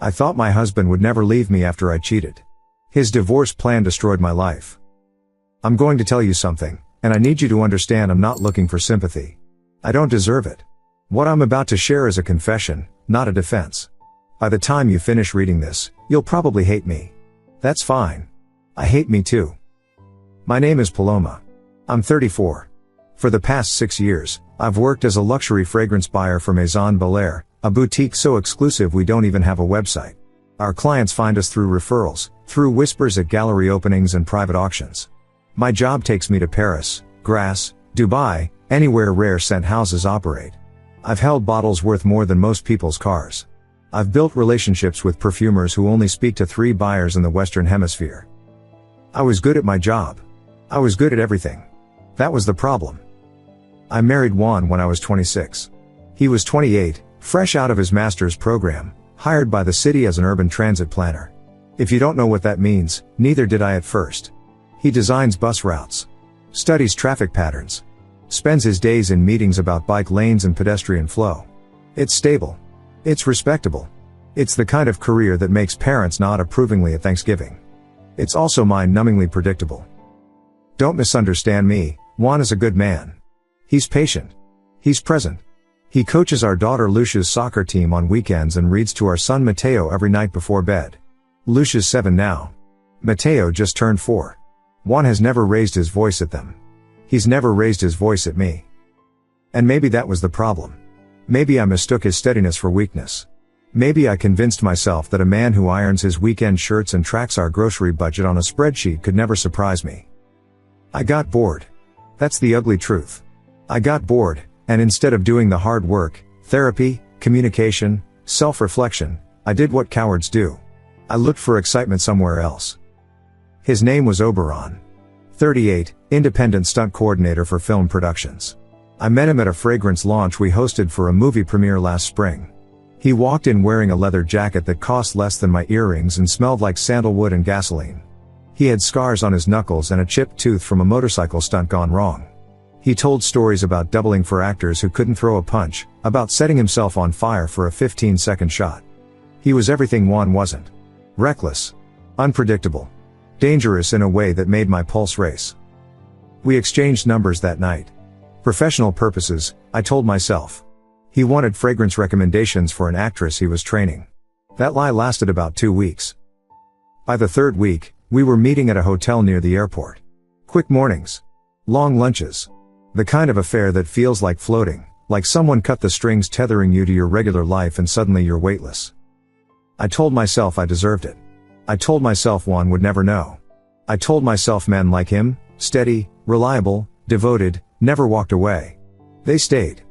I thought my husband would never leave me after I cheated. His divorce plan destroyed my life. I'm going to tell you something, and I need you to understand I'm not looking for sympathy. I don't deserve it. What I'm about to share is a confession, not a defense. By the time you finish reading this, you'll probably hate me. That's fine. I hate me too. My name is Paloma. I'm 34. For the past 6 years, I've worked as a luxury fragrance buyer for Maison Belair, a boutique so exclusive we don't even have a website. Our clients find us through referrals, through whispers at gallery openings and private auctions. My job takes me to Paris, Grasse, Dubai, anywhere rare scent houses operate. I've held bottles worth more than most people's cars. I've built relationships with perfumers who only speak to 3 buyers in the Western Hemisphere. I was good at my job. I was good at everything. That was the problem. I married Juan when I was 26. He was 28, fresh out of his master's program, hired by the city as an urban transit planner. If you don't know what that means, neither did I at first. He designs bus routes, studies traffic patterns, spends his days in meetings about bike lanes and pedestrian flow. It's stable. It's respectable. It's the kind of career that makes parents nod approvingly at Thanksgiving. It's also mind-numbingly predictable. Don't misunderstand me, Juan is a good man. He's patient. He's present. He coaches our daughter Lucia's soccer team on weekends and reads to our son Mateo every night before bed. Lucia's 7 now. Mateo just turned 4. Juan has never raised his voice at them. He's never raised his voice at me. And maybe that was the problem. Maybe I mistook his steadiness for weakness. Maybe I convinced myself that a man who irons his weekend shirts and tracks our grocery budget on a spreadsheet could never surprise me. I got bored. That's the ugly truth. I got bored, and instead of doing the hard work, therapy, communication, self-reflection, I did what cowards do. I looked for excitement somewhere else. His name was Oberon. 38, independent stunt coordinator for film productions. I met him at a fragrance launch we hosted for a movie premiere last spring. He walked in wearing a leather jacket that cost less than my earrings and smelled like sandalwood and gasoline. He had scars on his knuckles and a chipped tooth from a motorcycle stunt gone wrong. He told stories about doubling for actors who couldn't throw a punch, about setting himself on fire for a 15-second shot. He was everything Juan wasn't. Reckless. Unpredictable. Dangerous in a way that made my pulse race. We exchanged numbers that night. Professional purposes, I told myself. He wanted fragrance recommendations for an actress he was training. That lie lasted about 2 weeks. By the 3rd week, we were meeting at a hotel near the airport. Quick mornings. Long lunches. The kind of affair that feels like floating, like someone cut the strings tethering you to your regular life and suddenly you're weightless. I told myself I deserved it. I told myself Juan would never know. I told myself men like him, steady, reliable, devoted, never walked away. They stayed.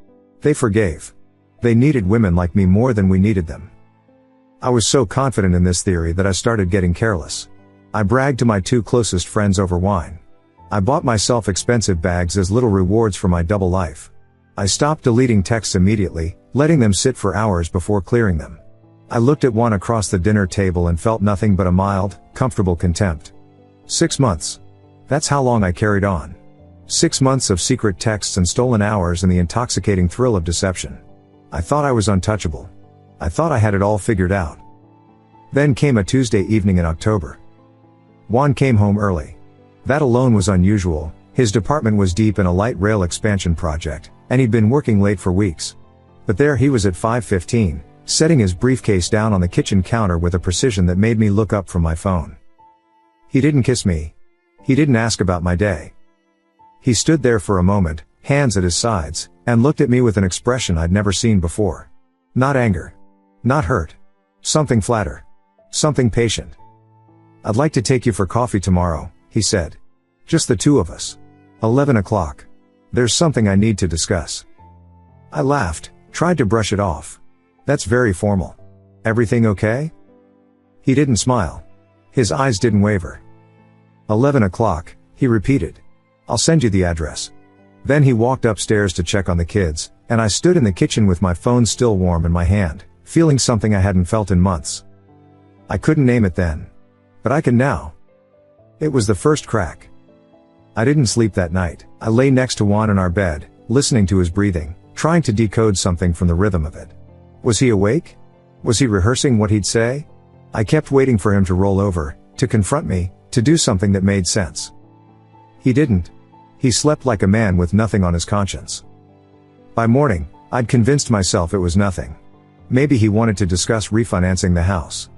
They forgave. They needed women like me more than we needed them. I was so confident in this theory that I started getting careless. I bragged to my 2 closest friends over wine. I bought myself expensive bags as little rewards for my double life. I stopped deleting texts immediately, letting them sit for hours before clearing them. I looked at Juan across the dinner table and felt nothing but a mild, comfortable contempt. 6 months. That's how long I carried on. 6 months of secret texts and stolen hours and the intoxicating thrill of deception. I thought I was untouchable. I thought I had it all figured out. Then came a Tuesday evening in October. Juan came home early. That alone was unusual. His department was deep in a light rail expansion project, and he'd been working late for weeks. But there he was at 5:15, setting his briefcase down on the kitchen counter with a precision that made me look up from my phone. He didn't kiss me. He didn't ask about my day. He stood there for a moment, hands at his sides, and looked at me with an expression I'd never seen before. Not anger. Not hurt. Something flatter. Something patient. "I'd like to take you for coffee tomorrow," he said. "Just the 2 of us. 11 o'clock. There's something I need to discuss." I laughed, tried to brush it off. "That's very formal. Everything okay?" He didn't smile. His eyes didn't waver. 11 o'clock, he repeated. "I'll send you the address." Then he walked upstairs to check on the kids, and I stood in the kitchen with my phone still warm in my hand, feeling something I hadn't felt in months. I couldn't name it then. But I can now. It was the first crack. I didn't sleep that night. I lay next to Juan in our bed, listening to his breathing, trying to decode something from the rhythm of it. Was he awake? Was he rehearsing what he'd say? I kept waiting for him to roll over, to confront me, to do something that made sense. He didn't. He slept like a man with nothing on his conscience. By morning, I'd convinced myself it was nothing. Maybe he wanted to discuss refinancing the house.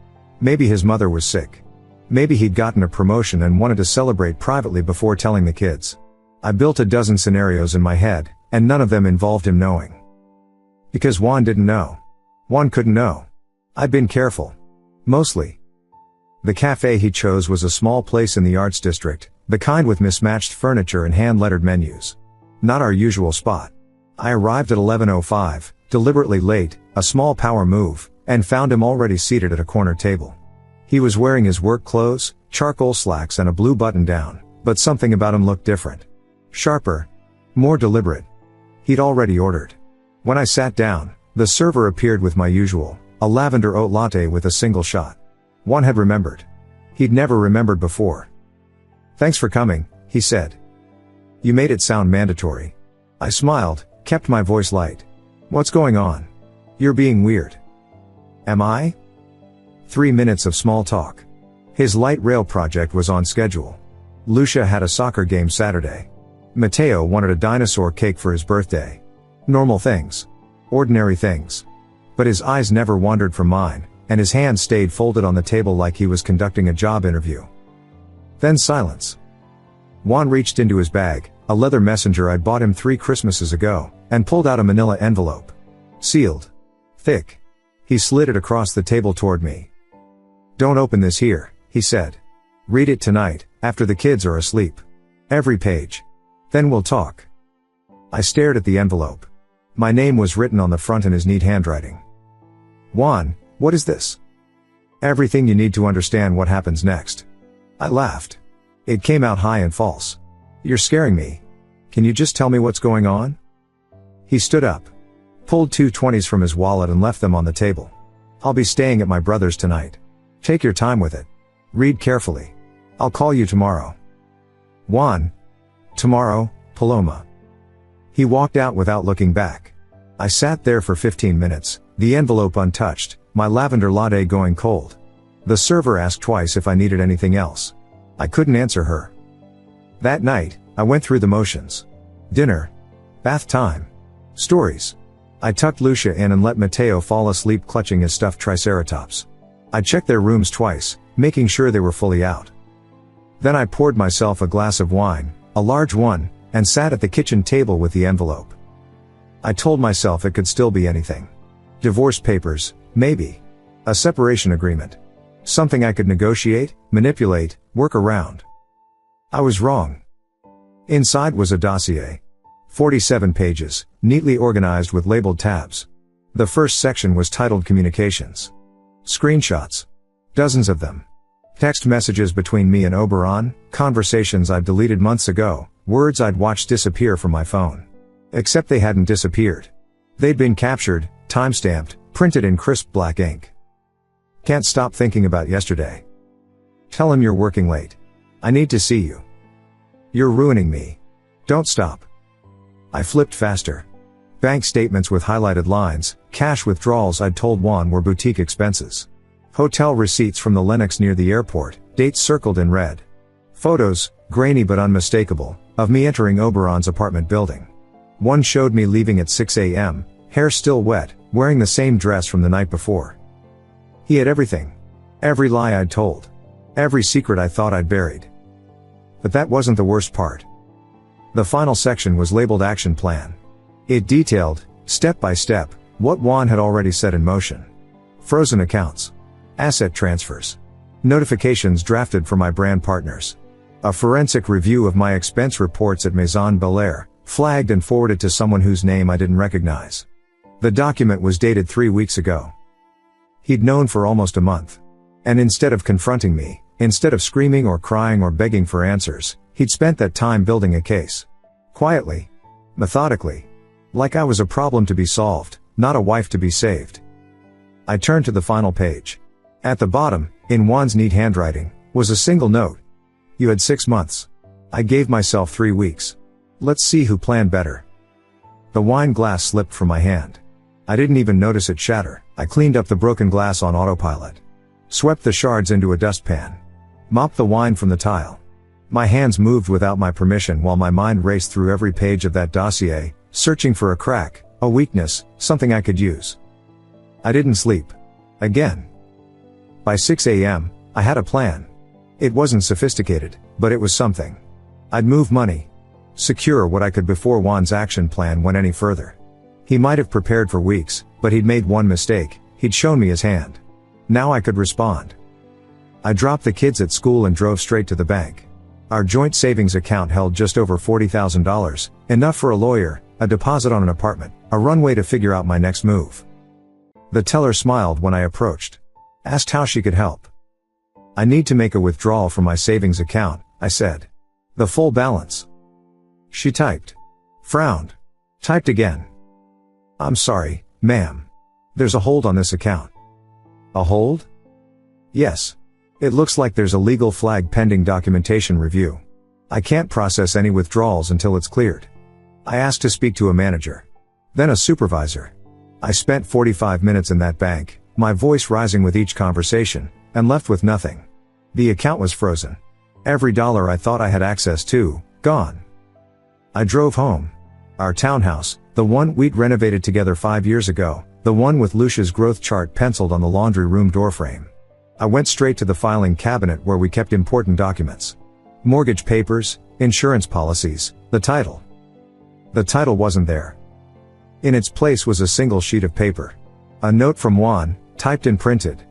Maybe his mother was sick. Maybe he'd gotten a promotion and wanted to celebrate privately before telling the kids. I built a dozen scenarios in my head, and none of them involved him knowing. Because Juan didn't know. Juan couldn't know. I'd been careful. Mostly. The cafe he chose was a small place in the arts district, the kind with mismatched furniture and hand-lettered menus. Not our usual spot. I arrived at 11:05, deliberately late, a small power move, and found him already seated at a corner table. He was wearing his work clothes, charcoal slacks and a blue button-down, but something about him looked different. Sharper. More deliberate. He'd already ordered. When I sat down, the server appeared with my usual, a lavender oat latte with a single shot. Juan had remembered. He'd never remembered before. "Thanks for coming," he said. "You made it sound mandatory." I smiled, kept my voice light. "What's going on? You're being weird." "Am I?" 3 minutes of small talk. His light rail project was on schedule. Lucia had a soccer game Saturday. Mateo wanted a dinosaur cake for his birthday. Normal things. Ordinary things. But his eyes never wandered from mine, and his hands stayed folded on the table like he was conducting a job interview. Then silence. Juan reached into his bag, a leather messenger I'd bought him 3 Christmases ago, and pulled out a manila envelope. Sealed. Thick. He slid it across the table toward me. "Don't open this here," he said. "Read it tonight, after the kids are asleep. Every page. Then we'll talk." I stared at the envelope. My name was written on the front in his neat handwriting. "Juan, what is this?" "Everything you need to understand what happens next." I laughed. It came out high and false. "You're scaring me. Can you just tell me what's going on?" He stood up. Pulled 2 20s from his wallet and left them on the table. "I'll be staying at my brother's tonight. Take your time with it. Read carefully. I'll call you tomorrow." "Juan." "Tomorrow, Paloma." He walked out without looking back. I sat there for 15 minutes, the envelope untouched, my lavender latte going cold. The server asked twice if I needed anything else. I couldn't answer her. That night, I went through the motions. Dinner. Bath time. Stories. I tucked Lucia in and let Mateo fall asleep clutching his stuffed triceratops. I checked their rooms twice, making sure they were fully out. Then I poured myself a glass of wine, a large one, and sat at the kitchen table with the envelope. I told myself it could still be anything. Divorce papers, maybe. A separation agreement. Something I could negotiate, manipulate, work around. I was wrong. Inside was a dossier. 47 pages, neatly organized with labeled tabs. The first section was titled Communications. Screenshots. Dozens of them. Text messages between me and Oberon, conversations I'd deleted months ago, words I'd watched disappear from my phone. Except they hadn't disappeared. They'd been captured, time-stamped, printed in crisp black ink. "Can't stop thinking about yesterday. Tell him you're working late. I need to see you. You're ruining me. Don't stop." I flipped faster. Bank statements with highlighted lines, cash withdrawals I'd told Juan were boutique expenses. Hotel receipts from the Lenox near the airport, dates circled in red. Photos, grainy but unmistakable, of me entering Oberon's apartment building. One showed me leaving at 6 a.m., hair still wet, wearing the same dress from the night before. He had everything. Every lie I'd told. Every secret I thought I'd buried. But that wasn't the worst part. The final section was labeled Action Plan. It detailed, step by step, what Juan had already set in motion. Frozen accounts. Asset transfers. Notifications drafted for my brand partners. A forensic review of my expense reports at Maison Belair, flagged and forwarded to someone whose name I didn't recognize. The document was dated 3 weeks ago. He'd known for almost a month. And instead of confronting me, instead of screaming or crying or begging for answers, he'd spent that time building a case. Quietly. Methodically. Like I was a problem to be solved, not a wife to be saved. I turned to the final page. At the bottom, in Juan's neat handwriting, was a single note. "You had 6 months. I gave myself 3 weeks. Let's see who planned better." The wine glass slipped from my hand. I didn't even notice it shatter. I cleaned up the broken glass on autopilot. Swept the shards into a dustpan. Mopped the wine from the tile. My hands moved without my permission while my mind raced through every page of that dossier, searching for a crack, a weakness, something I could use. I didn't sleep. Again. By 6 a.m., I had a plan. It wasn't sophisticated, but it was something. I'd move money. Secure what I could before Juan's action plan went any further. He might have prepared for weeks, but he'd made one mistake: he'd shown me his hand. Now I could respond. I dropped the kids at school and drove straight to the bank. Our joint savings account held just over $40,000, enough for a lawyer, a deposit on an apartment, a runway to figure out my next move. The teller smiled when I approached. Asked how she could help. I need to make a withdrawal from my savings account, I said. The full balance. She typed. Frowned. Typed again. I'm sorry, ma'am. There's a hold on this account. A hold? Yes. It looks like there's a legal flag pending documentation review. I can't process any withdrawals until it's cleared. I asked to speak to a manager. Then a supervisor. I spent 45 minutes in that bank, my voice rising with each conversation, and left with nothing. The account was frozen. Every dollar I thought I had access to, gone. I drove home. Our townhouse, the one we'd renovated together 5 years ago, the one with Lucia's growth chart penciled on the laundry room doorframe. I went straight to the filing cabinet where we kept important documents. Mortgage papers, insurance policies, the title. The title wasn't there. In its place was a single sheet of paper. A note from Juan, typed and printed.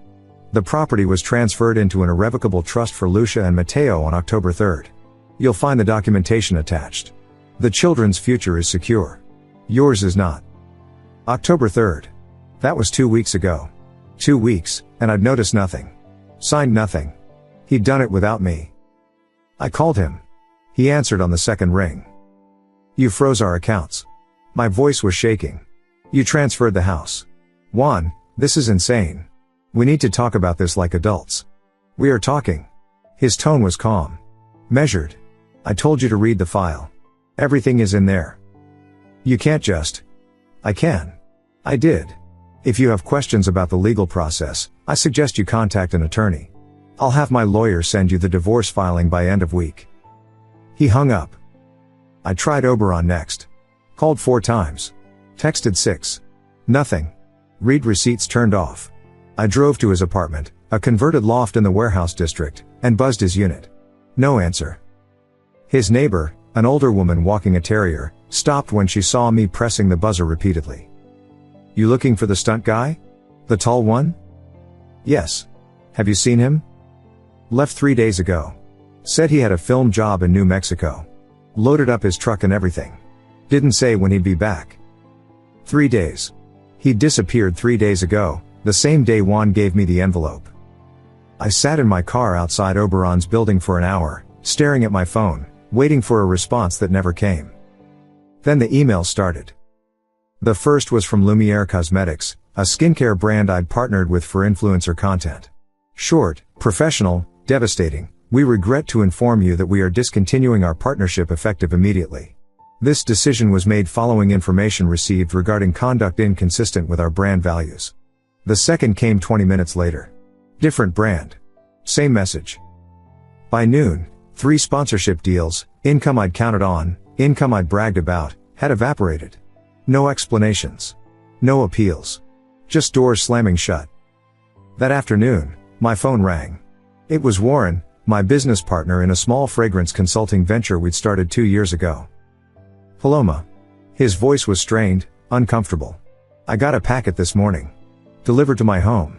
The property was transferred into an irrevocable trust for Lucia and Mateo on October 3rd. You'll find the documentation attached. The children's future is secure. Yours is not. October 3rd. That was 2 weeks ago. 2 weeks, and I'd noticed nothing. Signed nothing. He'd done it without me. I called him. He answered on the second ring. You froze our accounts. My voice was shaking. You transferred the house. Juan, this is insane. We need to talk about this like adults. We are talking. His tone was calm. Measured. I told you to read the file. Everything is in there. You can't just. I can. I did. If you have questions about the legal process, I suggest you contact an attorney. I'll have my lawyer send you the divorce filing by end of week. He hung up. I tried Oberon next. Called 4 times. Texted 6. Nothing. Read receipts turned off. I drove to his apartment, a converted loft in the warehouse district, and buzzed his unit. No answer. His neighbor, an older woman walking a terrier, stopped when she saw me pressing the buzzer repeatedly. You looking for the stunt guy? The tall one? Yes. Have you seen him? Left 3 days ago. Said he had a film job in New Mexico. Loaded up his truck and everything. Didn't say when he'd be back. 3 days. He'd disappeared 3 days ago, the same day Juan gave me the envelope. I sat in my car outside Oberon's building for an hour, staring at my phone, waiting for a response that never came. Then the email started. The first was from Lumiere Cosmetics, a skincare brand I'd partnered with for influencer content. Short, professional, devastating. We regret to inform you that we are discontinuing our partnership effective immediately. This decision was made following information received regarding conduct inconsistent with our brand values. The second came 20 minutes later. Different brand. Same message. By noon, 3 sponsorship deals, income I'd counted on, income I'd bragged about, had evaporated. No explanations. No appeals. Just doors slamming shut. That afternoon, my phone rang. It was Warren, my business partner in a small fragrance consulting venture we'd started 2 years ago. Paloma. His voice was strained, uncomfortable. I got a packet this morning. Delivered to my home.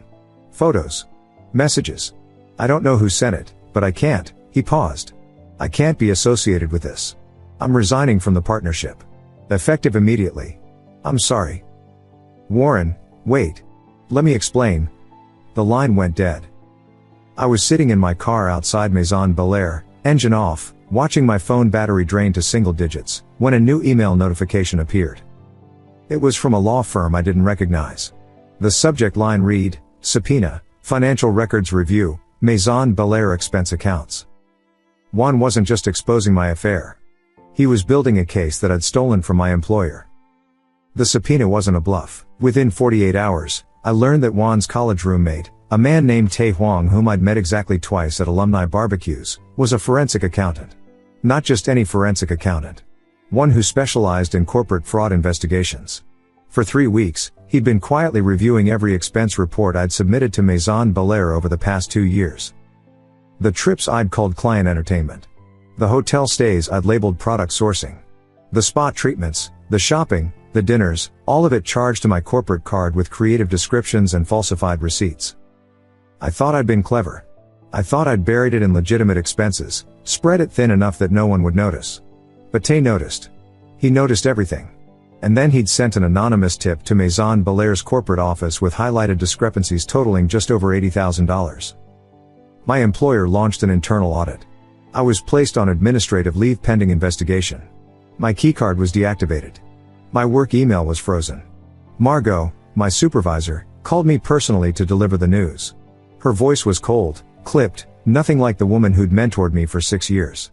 Photos. Messages. I don't know who sent it, but I can't. He paused. I can't be associated with this. I'm resigning from the partnership. Effective immediately. I'm sorry. Warren, wait. Let me explain. The line went dead. I was sitting in my car outside Maison Bel Air, engine off, watching my phone battery drain to single digits, when a new email notification appeared. It was from a law firm I didn't recognize. The subject line read, Subpoena, Financial Records Review, Maison Bel Air Expense Accounts. Juan wasn't just exposing my affair. He was building a case that I'd stolen from my employer. The subpoena wasn't a bluff. Within 48 hours, I learned that Juan's college roommate, a man named Tae Hwang whom I'd met exactly twice at alumni barbecues, was a forensic accountant. Not just any forensic accountant. One who specialized in corporate fraud investigations. For 3 weeks, he'd been quietly reviewing every expense report I'd submitted to Maison Belair over the past 2 years. The trips I'd called client entertainment. The hotel stays I'd labeled product sourcing. The spa treatments, the shopping, the dinners, all of it charged to my corporate card with creative descriptions and falsified receipts. I thought I'd been clever. I thought I'd buried it in legitimate expenses, spread it thin enough that no one would notice. But Tae noticed. He noticed everything. And then he'd sent an anonymous tip to Maison Belair's corporate office with highlighted discrepancies totaling just over $80,000. My employer launched an internal audit. I was placed on administrative leave pending investigation. My keycard was deactivated. My work email was frozen. Margot, my supervisor, called me personally to deliver the news. Her voice was cold, clipped, nothing like the woman who'd mentored me for 6 years.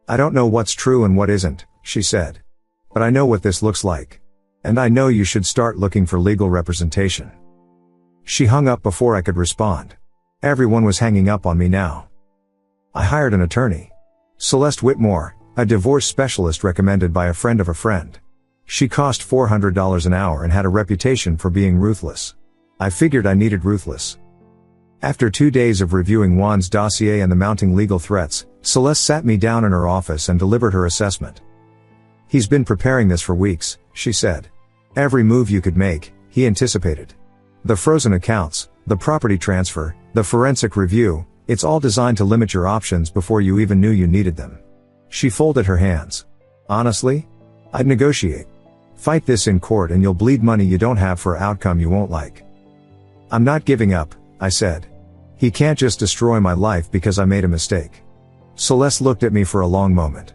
I don't know what's true and what isn't, she said. But I know what this looks like. And I know you should start looking for legal representation. She hung up before I could respond. Everyone was hanging up on me now. I hired an attorney. Celeste Whitmore, a divorce specialist recommended by a friend of a friend. She cost $400 an hour and had a reputation for being ruthless. I figured I needed ruthless. After 2 days of reviewing Juan's dossier and the mounting legal threats, Celeste sat me down in her office and delivered her assessment. He's been preparing this for weeks, she said. Every move you could make, he anticipated. The frozen accounts, the property transfer, the forensic review, it's all designed to limit your options before you even knew you needed them. She folded her hands. Honestly? I'd negotiate. Fight this in court and you'll bleed money you don't have for an outcome you won't like. I'm not giving up, I said. He can't just destroy my life because I made a mistake. Celeste looked at me for a long moment.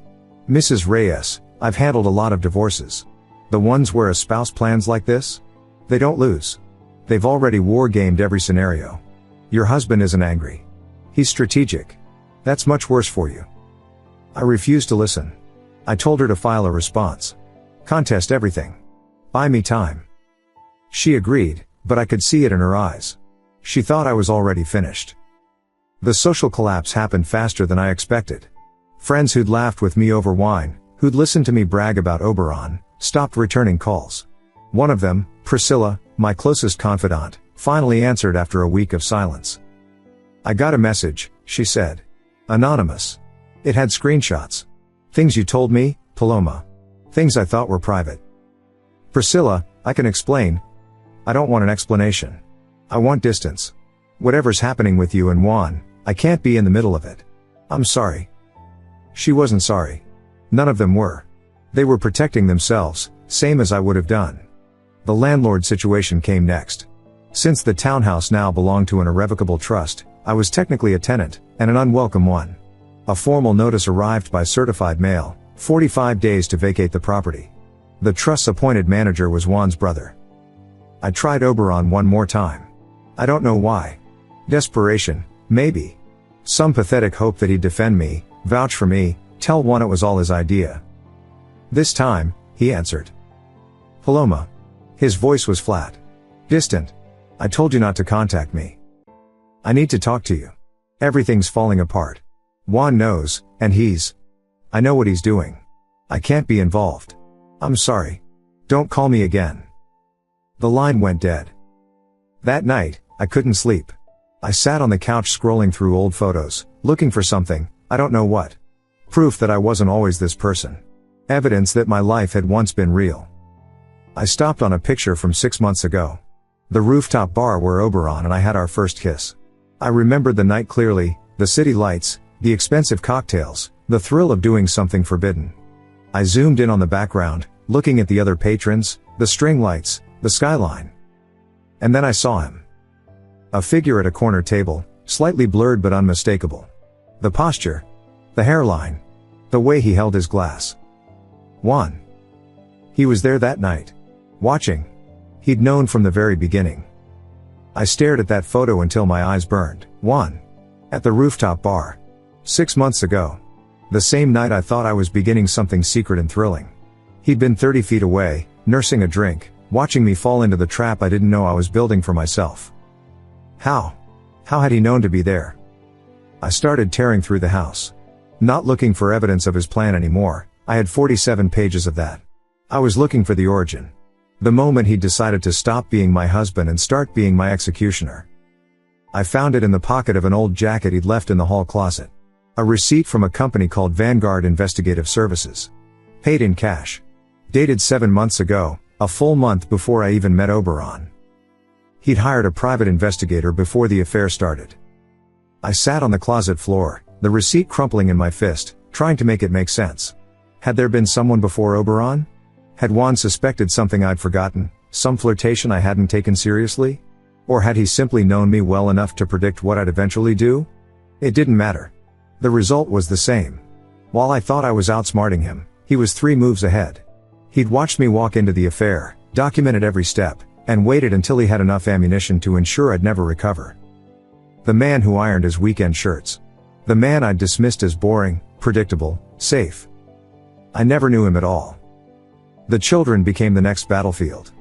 Mrs. Reyes, I've handled a lot of divorces. The ones where a spouse plans like this? They don't lose. They've already war-gamed every scenario. Your husband isn't angry. He's strategic. That's much worse for you. I refused to listen. I told her to file a response. Contest everything. Buy me time. She agreed, but I could see it in her eyes. She thought I was already finished. The social collapse happened faster than I expected. Friends who'd laughed with me over wine, who'd listened to me brag about Oberon, stopped returning calls. One of them, Priscilla, my closest confidant, finally answered after a week of silence. I got a message, she said. Anonymous. It had screenshots. Things you told me, Paloma. Things I thought were private. Priscilla, I can explain. I don't want an explanation. I want distance. Whatever's happening with you and Juan, I can't be in the middle of it. I'm sorry. She wasn't sorry. None of them were. They were protecting themselves, same as I would have done. The landlord situation came next. Since the townhouse now belonged to an irrevocable trust, I was technically a tenant, and an unwelcome one. A formal notice arrived by certified mail, 45 days to vacate the property. The trust's appointed manager was Juan's brother. I tried Oberon one more time. I don't know why. Desperation, maybe. Some pathetic hope that he'd defend me, vouch for me, tell Juan it was all his idea. This time, he answered. Paloma. His voice was flat. Distant. I told you not to contact me. I need to talk to you. Everything's falling apart. Juan knows, and I know what he's doing. I can't be involved. I'm sorry. Don't call me again. The line went dead. That night, I couldn't sleep. I sat on the couch scrolling through old photos, looking for something, I don't know what. Proof that I wasn't always this person. Evidence that my life had once been real. I stopped on a picture from 6 months ago. The rooftop bar where Oberon and I had our first kiss. I remembered the night clearly, the city lights, the expensive cocktails, the thrill of doing something forbidden. I zoomed in on the background, looking at the other patrons, the string lights, the skyline. And then I saw him. A figure at a corner table, slightly blurred but unmistakable. The posture. The hairline. The way he held his glass. Juan. He was there that night. Watching. He'd known from the very beginning. I stared at that photo until my eyes burned. Juan. At the rooftop bar. 6 months ago. The same night I thought I was beginning something secret and thrilling. He'd been 30 feet away, nursing a drink, watching me fall into the trap I didn't know I was building for myself. How? How had he known to be there? I started tearing through the house. Not looking for evidence of his plan anymore. I had 47 pages of that. I was looking for the origin. The moment he decided to stop being my husband and start being my executioner. I found it in the pocket of an old jacket he'd left in the hall closet. A receipt from a company called Vanguard Investigative Services. Paid in cash. Dated 7 months ago, a full month before I even met Oberon. He'd hired a private investigator before the affair started. I sat on the closet floor, the receipt crumpling in my fist, trying to make it make sense. Had there been someone before Oberon? Had Juan suspected something I'd forgotten, some flirtation I hadn't taken seriously? Or had he simply known me well enough to predict what I'd eventually do? It didn't matter. The result was the same. While I thought I was outsmarting him, he was 3 moves ahead. He'd watched me walk into the affair, documented every step, and waited until he had enough ammunition to ensure I'd never recover. The man who ironed his weekend shirts. The man I'd dismissed as boring, predictable, safe. I never knew him at all. The children became the next battlefield.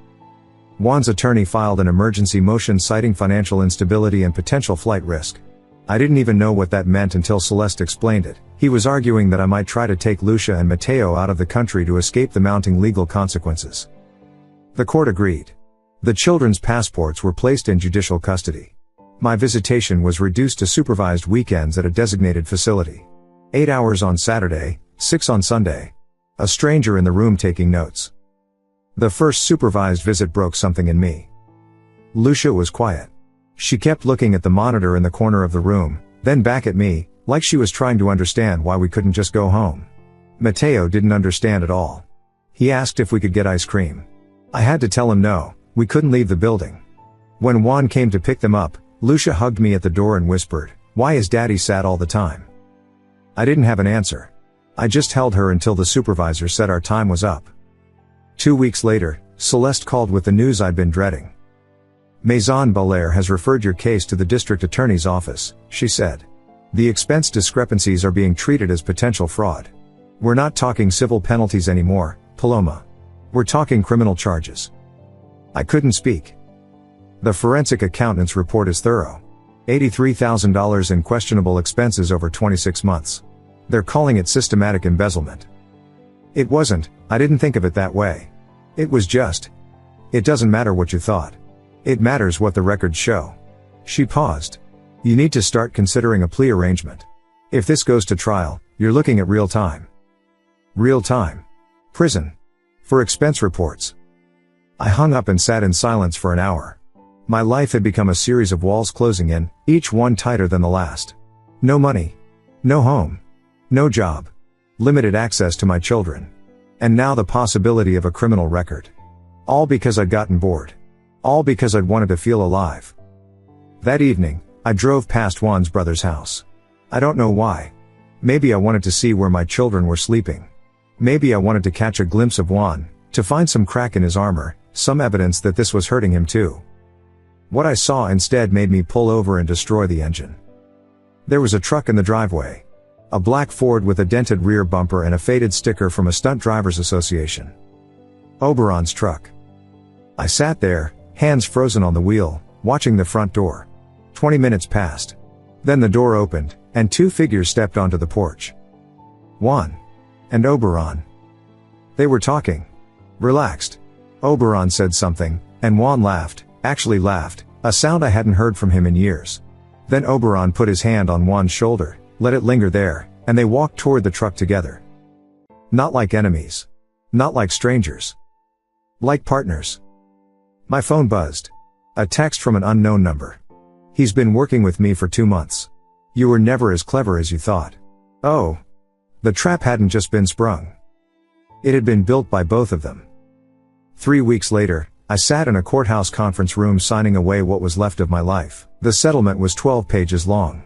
Juan's attorney filed an emergency motion citing financial instability and potential flight risk. I didn't even know what that meant until Celeste explained it. He was arguing that I might try to take Lucia and Mateo out of the country to escape the mounting legal consequences. The court agreed. The children's passports were placed in judicial custody. My visitation was reduced to supervised weekends at a designated facility. 8 hours on Saturday, 6 on Sunday. A stranger in the room taking notes. The first supervised visit broke something in me. Lucia was quiet. She kept looking at the monitor in the corner of the room, then back at me, like she was trying to understand why we couldn't just go home. Mateo didn't understand at all. He asked if we could get ice cream. I had to tell him no, we couldn't leave the building. When Juan came to pick them up, Lucia hugged me at the door and whispered, "Why is Daddy sad all the time?" I didn't have an answer. I just held her until the supervisor said our time was up. 2 weeks later, Celeste called with the news I'd been dreading. Maison Belair has referred your case to the district attorney's office, she said. The expense discrepancies are being treated as potential fraud. We're not talking civil penalties anymore, Paloma. We're talking criminal charges. I couldn't speak. The forensic accountant's report is thorough. $83,000 in questionable expenses over 26 months. They're calling it systematic embezzlement. It wasn't, I didn't think of it that way. It was just. It doesn't matter what you thought. It matters what the records show. She paused. You need to start considering a plea arrangement. If this goes to trial, you're looking at real time. Real time. Prison. For expense reports. I hung up and sat in silence for an hour. My life had become a series of walls closing in, each one tighter than the last. No money. No home. No job. Limited access to my children. And now the possibility of a criminal record. All because I'd gotten bored. All because I'd wanted to feel alive. That evening, I drove past Juan's brother's house. I don't know why. Maybe I wanted to see where my children were sleeping. Maybe I wanted to catch a glimpse of Juan, to find some crack in his armor, some evidence that this was hurting him too. What I saw instead made me pull over and destroy the engine. There was a truck in the driveway. A black Ford with a dented rear bumper and a faded sticker from a stunt drivers association. Oberon's truck. I sat there, hands frozen on the wheel, watching the front door. 20 minutes passed. Then the door opened, and 2 figures stepped onto the porch. Juan. And Oberon. They were talking. Relaxed. Oberon said something, and Juan laughed, actually laughed, a sound I hadn't heard from him in years. Then Oberon put his hand on Juan's shoulder, let it linger there, and they walked toward the truck together. Not like enemies. Not like strangers. Like partners. My phone buzzed. A text from an unknown number. He's been working with me for 2 months. You were never as clever as you thought. Oh. The trap hadn't just been sprung. It had been built by both of them. 3 weeks later, I sat in a courthouse conference room signing away what was left of my life. The settlement was 12 pages long.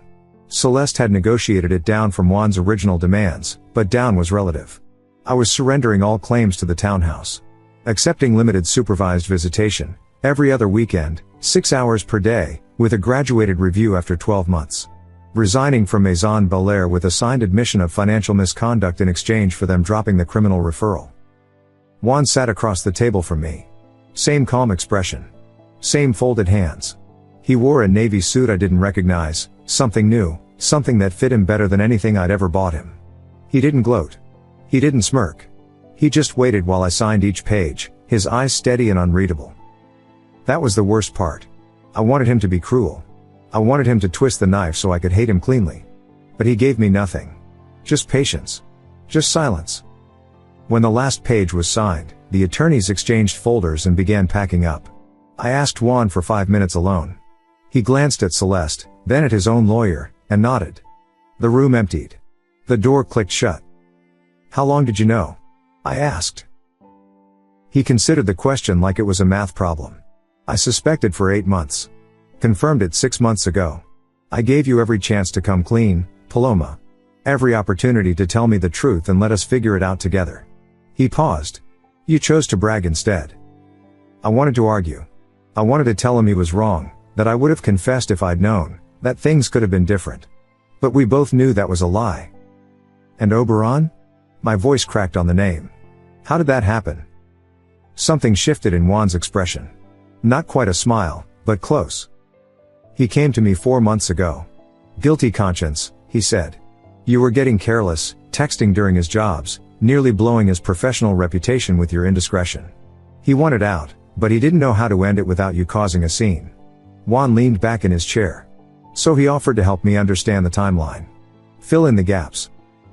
Celeste had negotiated it down from Juan's original demands, but down was relative. I was surrendering all claims to the townhouse. Accepting limited supervised visitation, every other weekend, 6 hours per day, with a graduated review after 12 months. Resigning from Maison Belair with a signed admission of financial misconduct in exchange for them dropping the criminal referral. Juan sat across the table from me. Same calm expression. Same folded hands. He wore a navy suit I didn't recognize, something new, something that fit him better than anything I'd ever bought him. He didn't gloat. He didn't smirk. He just waited while I signed each page, his eyes steady and unreadable. That was the worst part. I wanted him to be cruel. I wanted him to twist the knife so I could hate him cleanly. But he gave me nothing. Just patience. Just silence. When the last page was signed, the attorneys exchanged folders and began packing up. I asked Juan for 5 minutes alone. He glanced at Celeste, then at his own lawyer, and nodded. The room emptied. The door clicked shut. How long did you know? I asked. He considered the question like it was a math problem. I suspected for 8 months. Confirmed it 6 months ago. I gave you every chance to come clean, Paloma. Every opportunity to tell me the truth and let us figure it out together. He paused. You chose to brag instead. I wanted to argue. I wanted to tell him he was wrong, that I would have confessed if I'd known, that things could have been different. But we both knew that was a lie. And Oberon? My voice cracked on the name. How did that happen? Something shifted in Juan's expression. Not quite a smile, but close. He came to me 4 months ago. Guilty conscience, he said. You were getting careless, texting during his jobs, nearly blowing his professional reputation with your indiscretion. He wanted out, but he didn't know how to end it without you causing a scene. Juan leaned back in his chair. So he offered to help me understand the timeline. Fill in the gaps.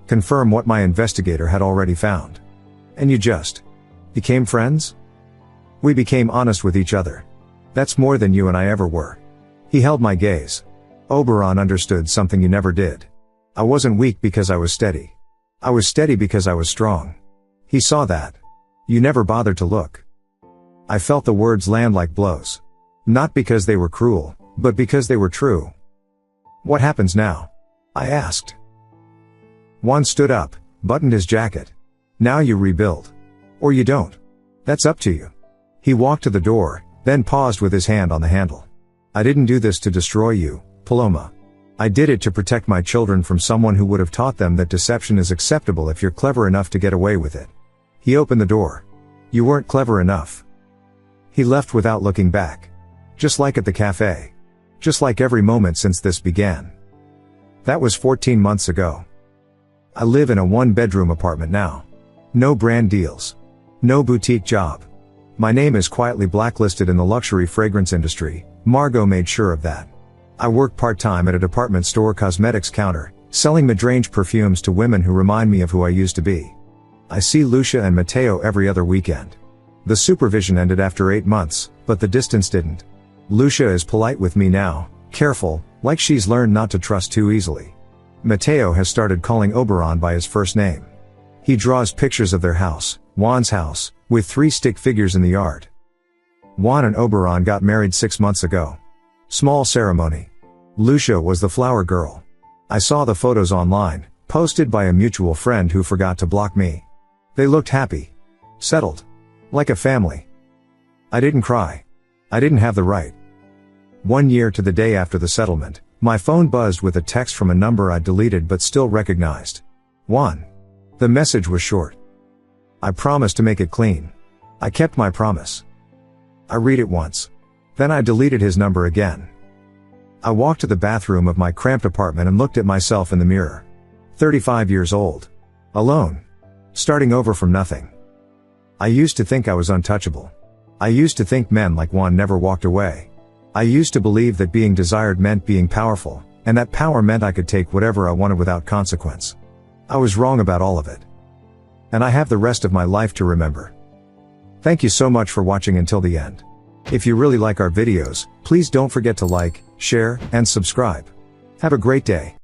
Confirm what my investigator had already found. And you just became friends? We became honest with each other. That's more than you and I ever were. He held my gaze. Oberon understood something you never did. I wasn't weak because I was steady. I was steady because I was strong. He saw that. You never bothered to look. I felt the words land like blows. Not because they were cruel, but because they were true. What happens now? I asked. Juan stood up, buttoned his jacket. Now you rebuild. Or you don't. That's up to you. He walked to the door, then paused with his hand on the handle. I didn't do this to destroy you, Paloma. I did it to protect my children from someone who would have taught them that deception is acceptable if you're clever enough to get away with it. He opened the door. You weren't clever enough. He left without looking back. Just like at the cafe. Just like every moment since this began. That was 14 months ago. I live in a 1-bedroom apartment now. No brand deals. No boutique job. My name is quietly blacklisted in the luxury fragrance industry. Margot made sure of that. I work part-time at a department store cosmetics counter, selling mid-range perfumes to women who remind me of who I used to be. I see Lucia and Mateo every other weekend. The supervision ended after 8 months, but the distance didn't. Lucia is polite with me now, careful, like she's learned not to trust too easily. Mateo has started calling Oberon by his first name. He draws pictures of their house, Juan's house, with 3 stick figures in the yard. Juan and Oberon got married 6 months ago. Small ceremony. Lucia was the flower girl. I saw the photos online, posted by a mutual friend who forgot to block me. They looked happy. Settled. Like a family. I didn't cry. I didn't have the right. 1 year to the day after the settlement, my phone buzzed with a text from a number I'd deleted but still recognized. Juan. The message was short. I promised to make it clean. I kept my promise. I read it once. Then I deleted his number again. I walked to the bathroom of my cramped apartment and looked at myself in the mirror. 35 years old. Alone. Starting over from nothing. I used to think I was untouchable. I used to think men like Juan never walked away. I used to believe that being desired meant being powerful, and that power meant I could take whatever I wanted without consequence. I was wrong about all of it. And I have the rest of my life to remember. Thank you so much for watching until the end. If you really like our videos, please don't forget to like, share, and subscribe. Have a great day.